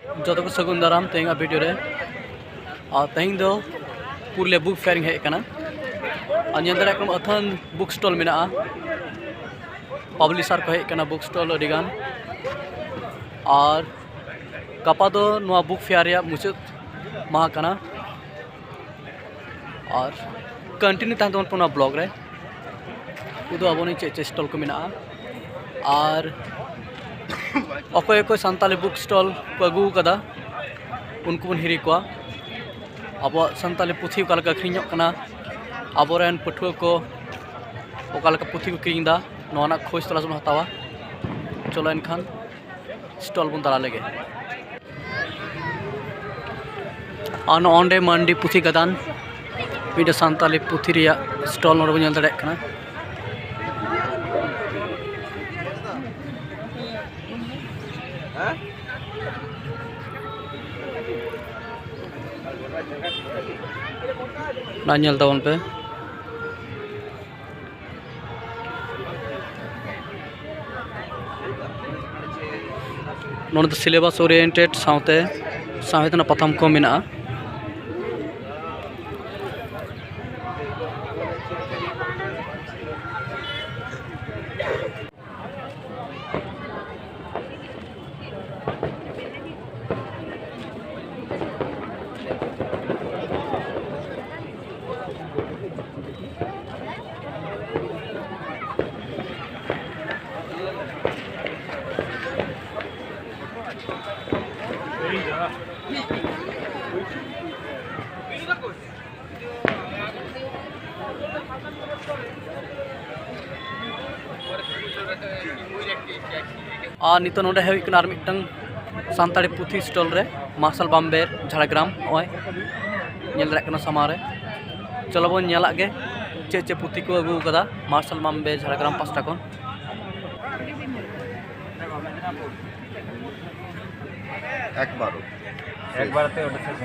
जो को सगुन दाराम तेंगा वीडियो रे और तें दो पुरले बुक फेयरिंग है कना और नेल दारा कम अथन बुक स्टॉल मेना पब्लिशर को है कना बुक स्टॉल अडिगान और गपा दो नवा बुक फेयर या मुचाद माह कना और कंटिन्यू तहन तबन पुना ब्लॉग रे उदो अबोनी चे स्टॉल को मेना और अकोय को संताली बुक स्टॉल को अगू कदा उनको बन हिरी को अब संताली पुथी का अखरीन अबोरेन पठुआ को पुथी को किरिंदा नोना खोज तलाश बन हतावा चलो इनखान स्टॉल बन तला लगे और नोंडे मंडी पुथी गदान मिड संताली पुथी रिया स्टॉल नोड बन दड़े कना ना नेल ताबन पे नोड सिलेबस ओरिएंटेड सावते साहित्य पथम को मेना और नित नोडे हेकना और मिटन सानताड़ी पुथी स्टॉल रे मार्शल बाम्बेर झाड़ग्राम ओय नेल दड़े कना सामा रे चलो बन नेला गे चे चे पुथी को अगू कदा मार्शल बाम्बे झाड़ग्राम पास्टा कोन एक बार ते ओटा से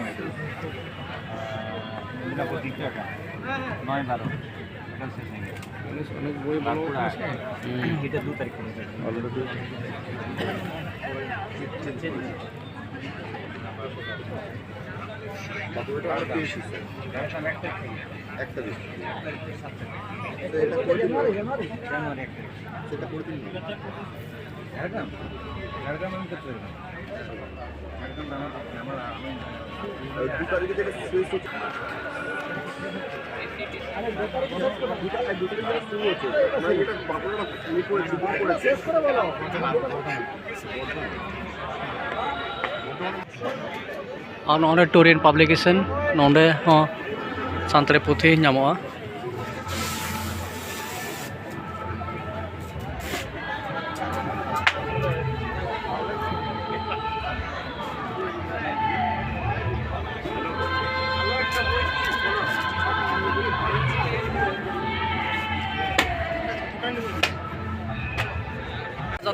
এটা দ্বিতীয়টা 9 12 এটা শেষ হয়ে গেছে অনেক বই বাংলা আছে এটা 2 তারিখ থেকে অলরেডি বাকিটা আর বেশি একটা বেশি এটা করে দিন জানুয়ারি সেটা করে দিন ঝাড়গ্রাম আমি করতে পারি ঝাড়গ্রাম আমার আমি 2 তারিখে থেকে শেষ হচ্ছে আরে 2 তারিখে শুরু হচ্ছে আমরা এটা বাপুরা শুরু করেছি শেষ করে বলো और नोडे टूरियन पब्लिकेशन नोडे हो सानताड़ी पुथी नामोआ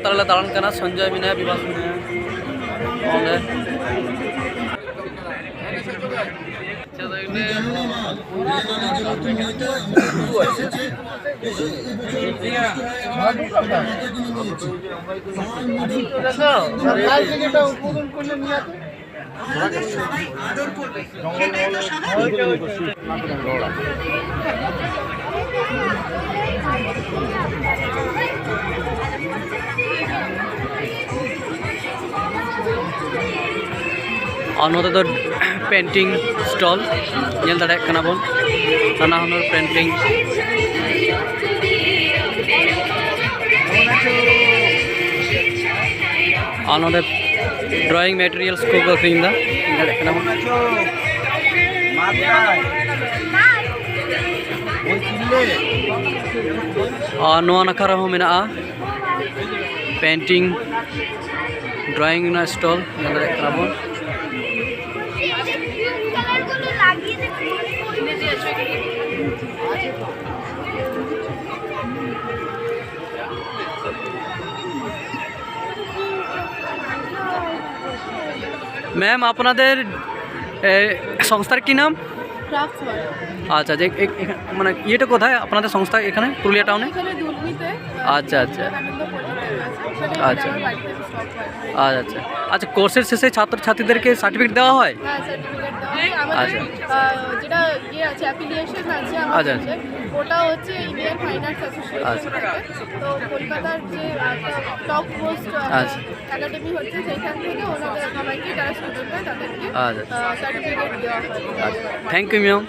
तारले दालान कना संजय मिना विवास मिना ओंडे और नोते तो पेंटिंग स्टॉल नेल दड़े कना बोन नाना हुनर पेंटिंग और नोते ड्राइंग मटेरियल्स को अखरीन दा दड़े कना बोन और नोआ नखा रहो मेना पेंटिंग ड्राइंग ना स्टॉल नेल दड़े कना बोन मैम আপনাদের সংস্থার কি নাম আচ্ছা যে মানে এটা কোথায় আপনাদের সংস্থা এখানে পুরুলিয়া টাউনে আচ্ছা আচ্ছা আচ্ছা। আমার বাড়িতে স্টক হয়। আচ্ছা আচ্ছা, কোর্সের শেষে ছাত্রছাত্রীদেরকে সার্টিফিকেট দেওয়া হয়? হ্যাঁ, সার্টিফিকেট দেওয়া হয়। আমাদের যেটা ইয়ে আছে, অ্যাফিলিয়েশন আছে আচ্ছা। আমাদের, ওটা হচ্ছে ইন্ডিয়ান ফাইন আর্টস অ্যাসোসিয়েশন আচ্ছা। থেকে। তো কলকাতার যে টপ মোস্ট আচ্ছা। একাডেমি হচ্ছে, সেইখান থেকে ওনাদের সবাইকে যারা স্টুডেন্ট হয় তাদেরকে আচ্ছা। সার্টিফিকেট দেওয়া হয়। আচ্ছা, থ্যাংক ইউ ম্যাম।